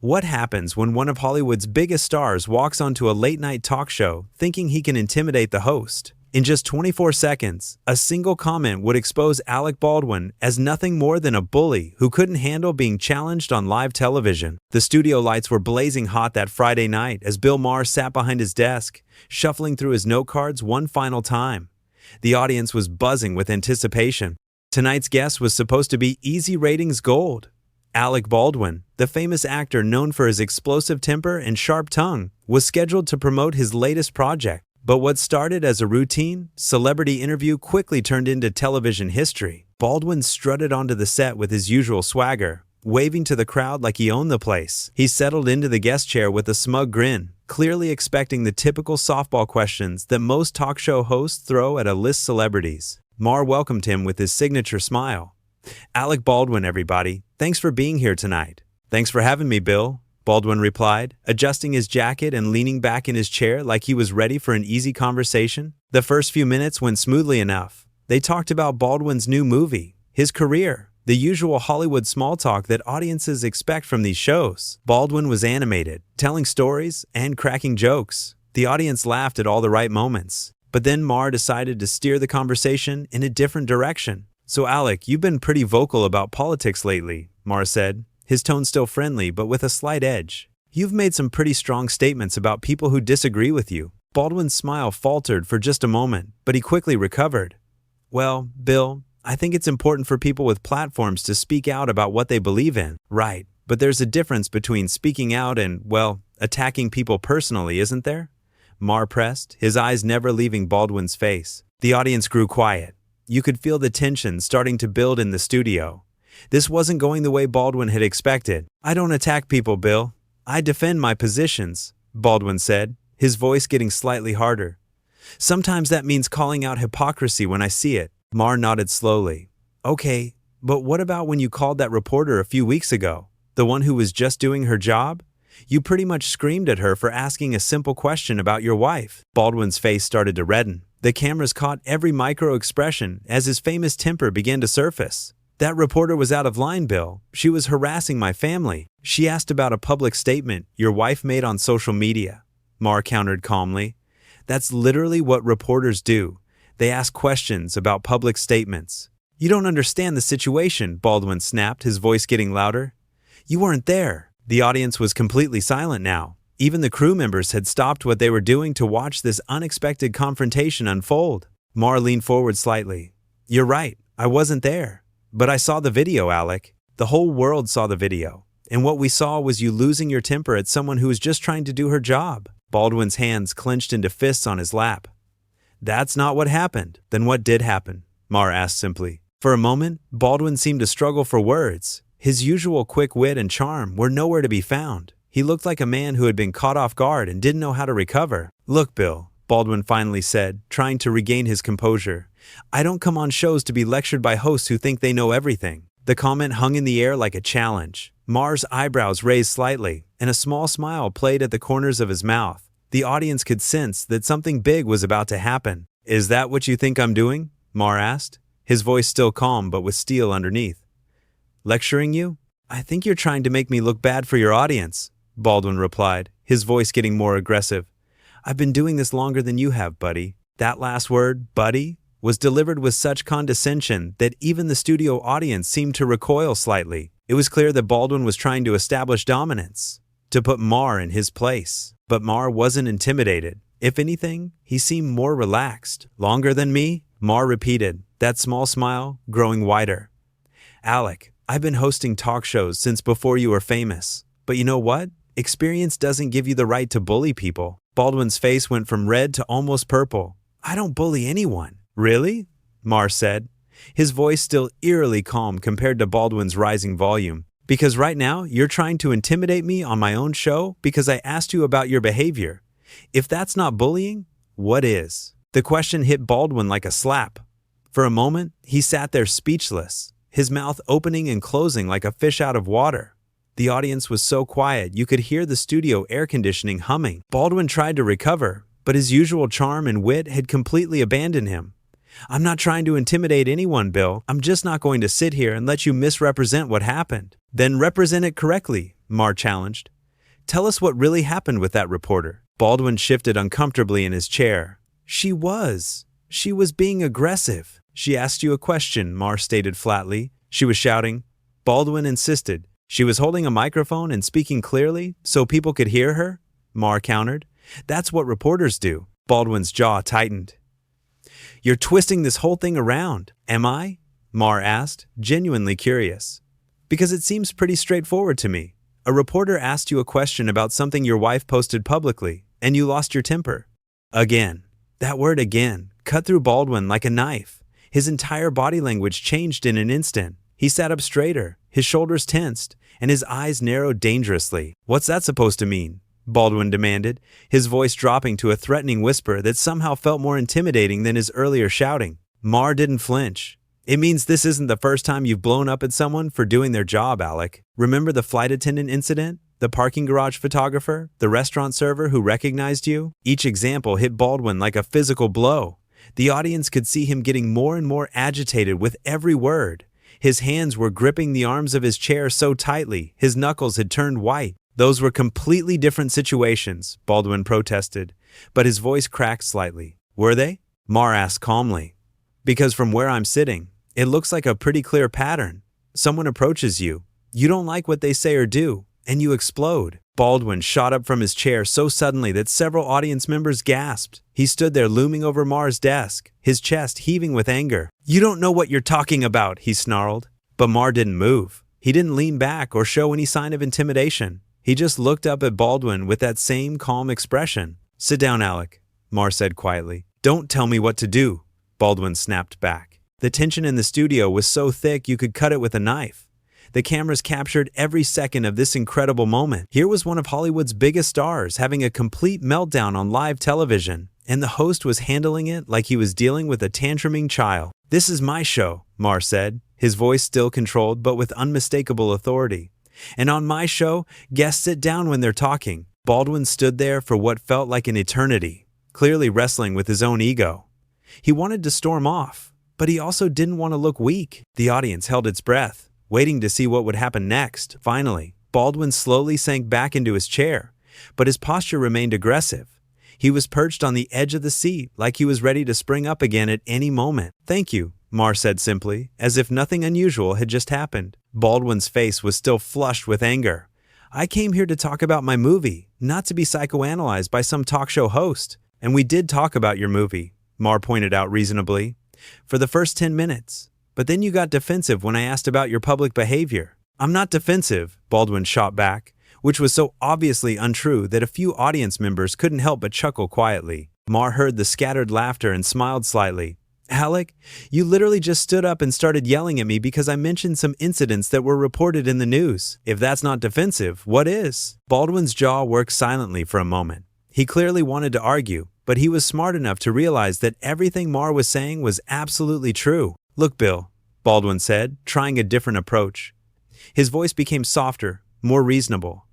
What happens when one of Hollywood's biggest stars walks onto a late-night talk show thinking he can intimidate the host? In just 24 seconds, a single comment would expose Alec Baldwin as nothing more than a bully who couldn't handle being challenged on live television. The studio lights were blazing hot that Friday night as Bill Maher sat behind his desk, shuffling through his note cards one final time. The audience was buzzing with anticipation. Tonight's guest was supposed to be easy ratings gold. Alec Baldwin, the famous actor known for his explosive temper and sharp tongue, was scheduled to promote his latest project. But what started as a routine celebrity interview quickly turned into television history. Baldwin strutted onto the set with his usual swagger, waving to the crowd like he owned the place. He settled into the guest chair with a smug grin, clearly expecting the typical softball questions that most talk show hosts throw at A-list celebrities. Maher welcomed him with his signature smile. "Alec Baldwin, everybody. Thanks for being here tonight." "Thanks for having me, Bill," Baldwin replied, adjusting his jacket and leaning back in his chair like he was ready for an easy conversation. The first few minutes went smoothly enough. They talked about Baldwin's new movie, his career, the usual Hollywood small talk that audiences expect from these shows. Baldwin was animated, telling stories and cracking jokes. The audience laughed at all the right moments. But then Maher decided to steer the conversation in a different direction. "So Alec, you've been pretty vocal about politics lately," Maher said, his tone still friendly but with a slight edge. "You've made some pretty strong statements about people who disagree with you." Baldwin's smile faltered for just a moment, but he quickly recovered. "Well, Bill, I think it's important for people with platforms to speak out about what they believe in." "Right, but there's a difference between speaking out and, well, attacking people personally, isn't there?" Maher pressed, his eyes never leaving Baldwin's face. The audience grew quiet. You could feel the tension starting to build in the studio. This wasn't going the way Baldwin had expected. "I don't attack people, Bill. I defend my positions," Baldwin said, his voice getting slightly harder. "Sometimes that means calling out hypocrisy when I see it." Maher nodded slowly. "Okay, but what about when you called that reporter a few weeks ago? The one who was just doing her job? You pretty much screamed at her for asking a simple question about your wife." Baldwin's face started to redden. The cameras caught every micro-expression as his famous temper began to surface. "That reporter was out of line, Bill. She was harassing my family. She asked about a public statement your wife made on social media," Maher countered calmly. "That's literally what reporters do. They ask questions about public statements." "You don't understand the situation," Baldwin snapped, his voice getting louder. "You weren't there." The audience was completely silent now. Even the crew members had stopped what they were doing to watch this unexpected confrontation unfold. Maher leaned forward slightly. "You're right, I wasn't there. But I saw the video, Alec. The whole world saw the video. And what we saw was you losing your temper at someone who was just trying to do her job." Baldwin's hands clenched into fists on his lap. "That's not what happened." "Then what did happen?" Maher asked simply. For a moment, Baldwin seemed to struggle for words. His usual quick wit and charm were nowhere to be found. He looked like a man who had been caught off guard and didn't know how to recover. "Look, Bill," Baldwin finally said, trying to regain his composure. "I don't come on shows to be lectured by hosts who think they know everything." The comment hung in the air like a challenge. Maher's eyebrows raised slightly, and a small smile played at the corners of his mouth. The audience could sense that something big was about to happen. "Is that what you think I'm doing?" Maher asked, his voice still calm but with steel underneath. "Lecturing you? I think you're trying to make me look bad for your audience," Baldwin replied, his voice getting more aggressive. "I've been doing this longer than you have, buddy." That last word, buddy, was delivered with such condescension that even the studio audience seemed to recoil slightly. It was clear that Baldwin was trying to establish dominance, to put Maher in his place. But Maher wasn't intimidated. If anything, he seemed more relaxed. "Longer than me?" Maher repeated, that small smile growing wider. "Alec, I've been hosting talk shows since before you were famous. But you know what? Experience doesn't give you the right to bully people." Baldwin's face went from red to almost purple. "I don't bully anyone." "Really?" Maher said, his voice still eerily calm compared to Baldwin's rising volume. "Because right now you're trying to intimidate me on my own show because I asked you about your behavior. If that's not bullying, what is?" The question hit Baldwin like a slap. For a moment, he sat there speechless, his mouth opening and closing like a fish out of water. The audience was so quiet you could hear the studio air conditioning humming. Baldwin tried to recover, but his usual charm and wit had completely abandoned him. "I'm not trying to intimidate anyone, Bill. I'm just not going to sit here and let you misrepresent what happened." "Then represent it correctly," Maher challenged. Tell us what really happened with that reporter. Baldwin shifted uncomfortably in his chair. She was being aggressive. She asked you a question, Maher stated flatly. She was shouting. Baldwin insisted. She was holding a microphone and speaking clearly so people could hear her, Maher countered. That's what reporters do. Baldwin's jaw tightened. You're twisting this whole thing around, am I? Maher asked, genuinely curious. Because it seems pretty straightforward to me. A reporter asked you a question about something your wife posted publicly, and you lost your temper. Again. That word again cut through Baldwin like a knife. His entire body language changed in an instant. He sat up straighter, his shoulders tensed, and his eyes narrowed dangerously. What's that supposed to mean? Baldwin demanded, his voice dropping to a threatening whisper that somehow felt more intimidating than his earlier shouting. Maher didn't flinch. It means this isn't the first time you've blown up at someone for doing their job, Alec. Remember the flight attendant incident? The parking garage photographer? The restaurant server who recognized you? Each example hit Baldwin like a physical blow. The audience could see him getting more and more agitated with every word. His hands were gripping the arms of his chair so tightly, his knuckles had turned white. Those were completely different situations, Baldwin protested, but his voice cracked slightly. Were they? Maher asked calmly. Because from where I'm sitting, it looks like a pretty clear pattern. Someone approaches you. You don't like what they say or do, and you explode. Baldwin shot up from his chair so suddenly that several audience members gasped. He stood there looming over Maher's desk, his chest heaving with anger. You don't know what you're talking about, he snarled. But Maher didn't move. He didn't lean back or show any sign of intimidation. He just looked up at Baldwin with that same calm expression. Sit down, Alec, Maher said quietly. Don't tell me what to do, Baldwin snapped back. The tension in the studio was so thick you could cut it with a knife. The cameras captured every second of this incredible moment. Here was one of Hollywood's biggest stars having a complete meltdown on live television, and the host was handling it like he was dealing with a tantruming child. This is my show, Maher said, his voice still controlled but with unmistakable authority. And on my show, guests sit down when they're talking. Baldwin stood there for what felt like an eternity, clearly wrestling with his own ego. He wanted to storm off, but he also didn't want to look weak. The audience held its breath, waiting to see what would happen next. Finally, Baldwin slowly sank back into his chair, but his posture remained aggressive. He was perched on the edge of the seat like he was ready to spring up again at any moment. Thank you, Maher said simply, as if nothing unusual had just happened. Baldwin's face was still flushed with anger. I came here to talk about my movie, not to be psychoanalyzed by some talk show host. And we did talk about your movie, Maher pointed out reasonably, for the first 10 minutes. But then you got defensive when I asked about your public behavior. I'm not defensive, Baldwin shot back, which was so obviously untrue that a few audience members couldn't help but chuckle quietly. Maher heard the scattered laughter and smiled slightly. Alec, you literally just stood up and started yelling at me because I mentioned some incidents that were reported in the news. If that's not defensive, what is? Baldwin's jaw worked silently for a moment. He clearly wanted to argue, but he was smart enough to realize that everything Maher was saying was absolutely true. Look, Bill, Baldwin said, trying a different approach. His voice became softer, more reasonable.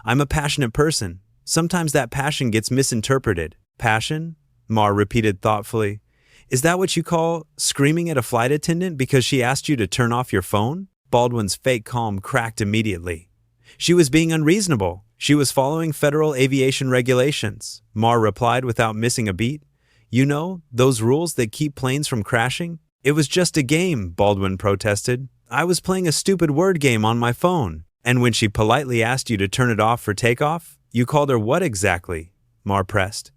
I'm a passionate person. Sometimes that passion gets misinterpreted. Passion? Maher repeated thoughtfully. Is that what you call screaming at a flight attendant because she asked you to turn off your phone? Baldwin's fake calm cracked immediately. She was being unreasonable. She was following federal aviation regulations, Maher replied without missing a beat. You know, those rules that keep planes from crashing? It was just a game, Baldwin protested. I was playing a stupid word game on my phone. And when she politely asked you to turn it off for takeoff, you called her what exactly? Maher pressed.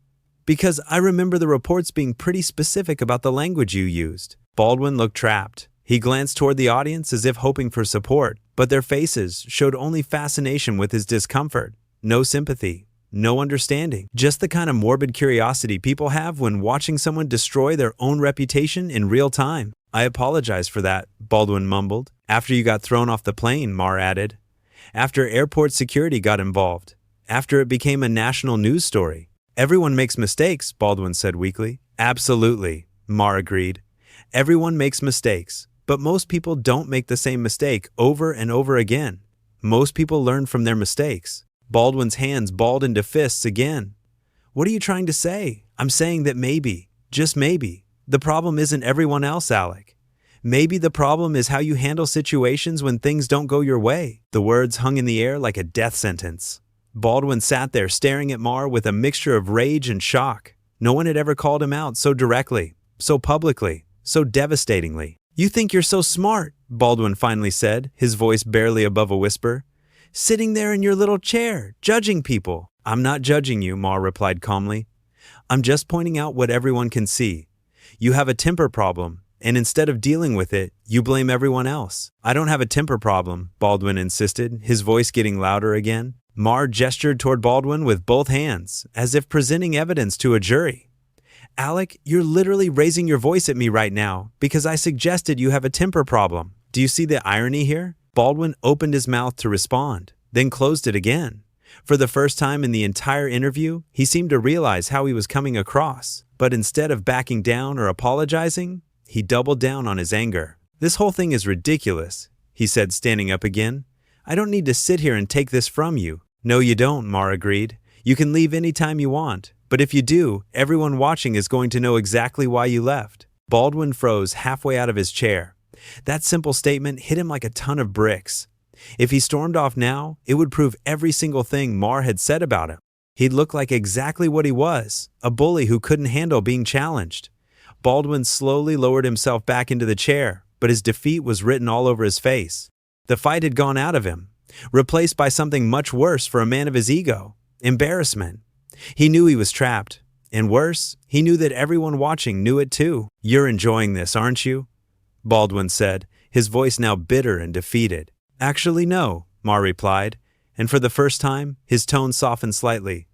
Because I remember the reports being pretty specific about the language you used. Baldwin looked trapped. He glanced toward the audience as if hoping for support, but their faces showed only fascination with his discomfort. No sympathy, no understanding. Just the kind of morbid curiosity people have when watching someone destroy their own reputation in real time. I apologize for that, Baldwin mumbled. After you got thrown off the plane, Maher added. After airport security got involved. After it became a national news story. Everyone makes mistakes, Baldwin said weakly. Absolutely, Maher agreed. Everyone makes mistakes, but most people don't make the same mistake over and over again. Most people learn from their mistakes. Baldwin's hands balled into fists again. What are you trying to say? I'm saying that maybe, just maybe, the problem isn't everyone else, Alec. Maybe the problem is how you handle situations when things don't go your way. The words hung in the air like a death sentence. Baldwin sat there staring at Maher with a mixture of rage and shock. No one had ever called him out so directly, so publicly, so devastatingly. "You think you're so smart," Baldwin finally said, his voice barely above a whisper. "Sitting there in your little chair, judging people." "I'm not judging you," Maher replied calmly. "I'm just pointing out what everyone can see. You have a temper problem, and instead of dealing with it, you blame everyone else." "I don't have a temper problem," Baldwin insisted, his voice getting louder again. Maher gestured toward Baldwin with both hands, as if presenting evidence to a jury. "Alec, you're literally raising your voice at me right now because I suggested you have a temper problem. Do you see the irony here?" Baldwin opened his mouth to respond, then closed it again. For the first time in the entire interview, he seemed to realize how he was coming across, but instead of backing down or apologizing, he doubled down on his anger. "This whole thing is ridiculous," he said, standing up again. "I don't need to sit here and take this from you." "No, you don't," Maher agreed. "You can leave anytime you want, but if you do, everyone watching is going to know exactly why you left." Baldwin froze halfway out of his chair. That simple statement hit him like a ton of bricks. If he stormed off now, it would prove every single thing Maher had said about him. He'd look like exactly what he was, a bully who couldn't handle being challenged. Baldwin slowly lowered himself back into the chair, but his defeat was written all over his face. The fight had gone out of him, replaced by something much worse for a man of his ego: embarrassment. He knew he was trapped, and worse, he knew that everyone watching knew it too. "You're enjoying this, aren't you?" Baldwin said, his voice now bitter and defeated. "Actually, no," Maher replied, and for the first time, his tone softened slightly.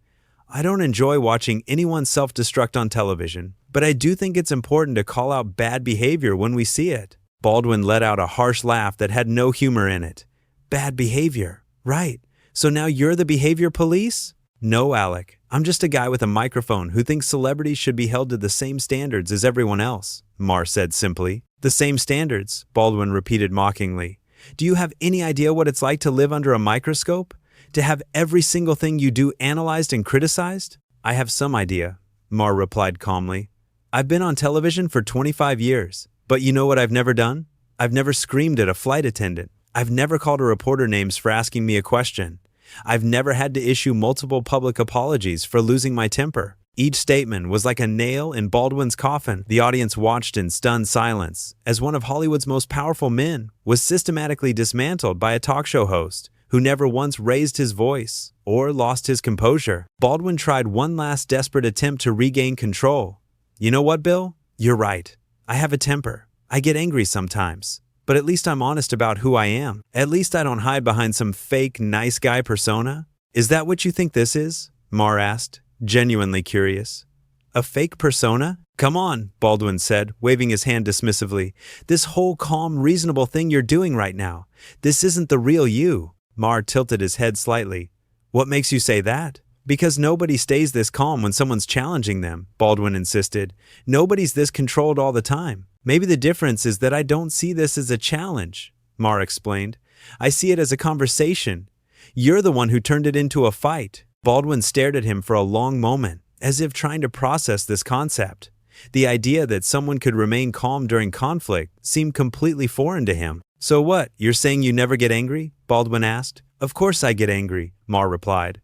"I don't enjoy watching anyone self-destruct on television, but I do think it's important to call out bad behavior when we see it." Baldwin let out a harsh laugh that had no humor in it. "Bad behavior. Right. So now you're the behavior police?" "No, Alec. I'm just a guy with a microphone who thinks celebrities should be held to the same standards as everyone else," Maher said simply. "The same standards," Baldwin repeated mockingly. "Do you have any idea what it's like to live under a microscope? To have every single thing you do analyzed and criticized?" "I have some idea," Maher replied calmly. "I've been on television for 25 years, but you know what I've never done? I've never screamed at a flight attendant. I've never called a reporter names for asking me a question. I've never had to issue multiple public apologies for losing my temper." Each statement was like a nail in Baldwin's coffin. The audience watched in stunned silence as one of Hollywood's most powerful men was systematically dismantled by a talk show host who never once raised his voice or lost his composure. Baldwin tried one last desperate attempt to regain control. "You know what, Bill? You're right. I have a temper. I get angry sometimes. But at least I'm honest about who I am. At least I don't hide behind some fake nice guy persona." "Is that what you think this is?" Maher asked, genuinely curious. "A fake persona? Come on," Baldwin said, waving his hand dismissively. "This whole calm, reasonable thing you're doing right now, this isn't the real you." Maher tilted his head slightly. "What makes you say that?" "Because nobody stays this calm when someone's challenging them," Baldwin insisted. "Nobody's this controlled all the time. Maybe the difference is that I don't see this as a challenge," Maher explained. "I see it as a conversation. You're the one who turned it into a fight." Baldwin stared at him for a long moment, as if trying to process this concept. The idea that someone could remain calm during conflict seemed completely foreign to him. "So what, you're saying you never get angry?" Baldwin asked. "Of course I get angry," Maher replied.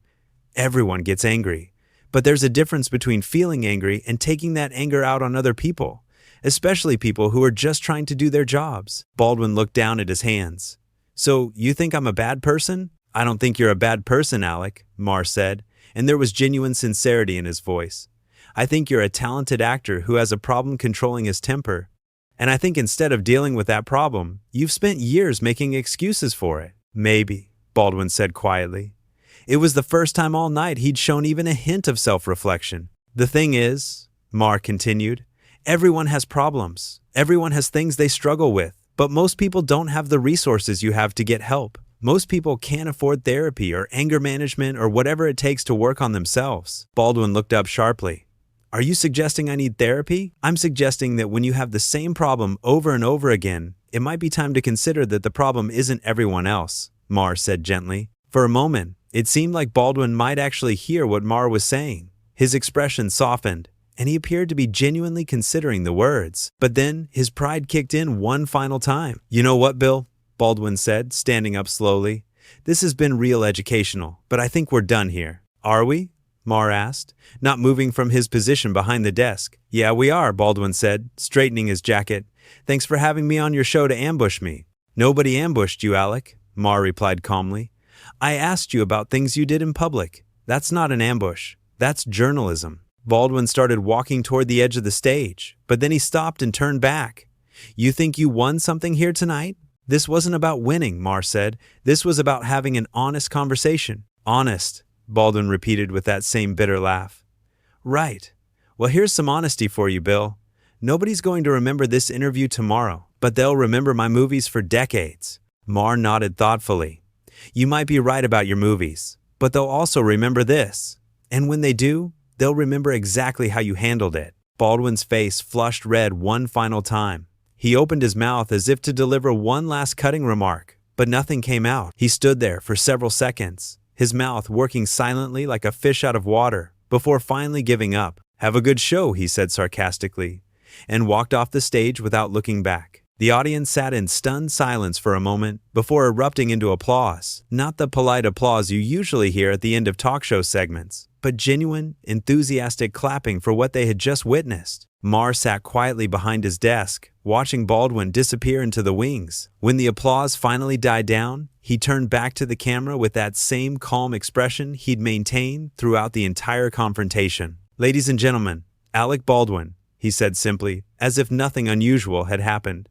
"Everyone gets angry. But there's a difference between feeling angry and taking that anger out on other people, especially people who are just trying to do their jobs." Baldwin looked down at his hands. "So, you think I'm a bad person?" "I don't think you're a bad person, Alec," Maher said, and there was genuine sincerity in his voice. "I think you're a talented actor who has a problem controlling his temper. And I think instead of dealing with that problem, you've spent years making excuses for it." "Maybe," Baldwin said quietly. It was the first time all night he'd shown even a hint of self-reflection. "The thing is," Maher continued, "everyone has problems. Everyone has things they struggle with. But most people don't have the resources you have to get help. Most people can't afford therapy or anger management or whatever it takes to work on themselves." Baldwin looked up sharply. "Are you suggesting I need therapy?" "I'm suggesting that when you have the same problem over and over again, it might be time to consider that the problem isn't everyone else," Maher said gently. For a moment, it seemed like Baldwin might actually hear what Maher was saying. His expression softened, and he appeared to be genuinely considering the words. But then, his pride kicked in one final time. "You know what, Bill?" Baldwin said, standing up slowly. "This has been real educational, but I think we're done here." "Are we?" Maher asked, not moving from his position behind the desk. "Yeah, we are," Baldwin said, straightening his jacket. "Thanks for having me on your show to ambush me." "Nobody ambushed you, Alec," Maher replied calmly. "I asked you about things you did in public. That's not an ambush. That's journalism." Baldwin started walking toward the edge of the stage, but then he stopped and turned back. "You think you won something here tonight?" "This wasn't about winning," Maher said. "This was about having an honest conversation." "Honest," Baldwin repeated with that same bitter laugh. "Right. Well, here's some honesty for you, Bill. Nobody's going to remember this interview tomorrow, but they'll remember my movies for decades." Maher nodded thoughtfully. "You might be right about your movies, but they'll also remember this. And when they do, they'll remember exactly how you handled it." Baldwin's face flushed red one final time. He opened his mouth as if to deliver one last cutting remark, but nothing came out. He stood there for several seconds, his mouth working silently like a fish out of water, before finally giving up. "Have a good show," he said sarcastically, and walked off the stage without looking back. The audience sat in stunned silence for a moment before erupting into applause. Not the polite applause you usually hear at the end of talk show segments, but genuine, enthusiastic clapping for what they had just witnessed. Maher sat quietly behind his desk, watching Baldwin disappear into the wings. When the applause finally died down, he turned back to the camera with that same calm expression he'd maintained throughout the entire confrontation. "Ladies and gentlemen, Alec Baldwin," he said simply, as if nothing unusual had happened.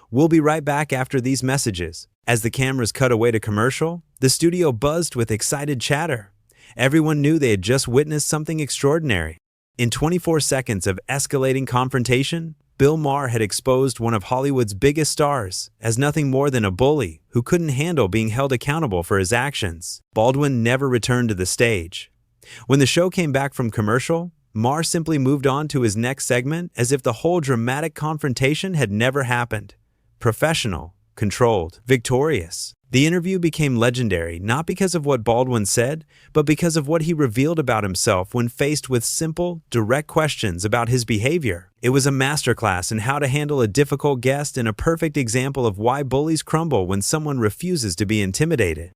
"We'll be right back after these messages." As the cameras cut away to commercial, the studio buzzed with excited chatter. Everyone knew they had just witnessed something extraordinary. In 24 seconds of escalating confrontation, Bill Maher had exposed one of Hollywood's biggest stars as nothing more than a bully who couldn't handle being held accountable for his actions. Baldwin never returned to the stage. When the show came back from commercial, Maher simply moved on to his next segment as if the whole dramatic confrontation had never happened. Professional, controlled, victorious. The interview became legendary not because of what Baldwin said, but because of what he revealed about himself when faced with simple, direct questions about his behavior. It was a masterclass in how to handle a difficult guest and a perfect example of why bullies crumble when someone refuses to be intimidated.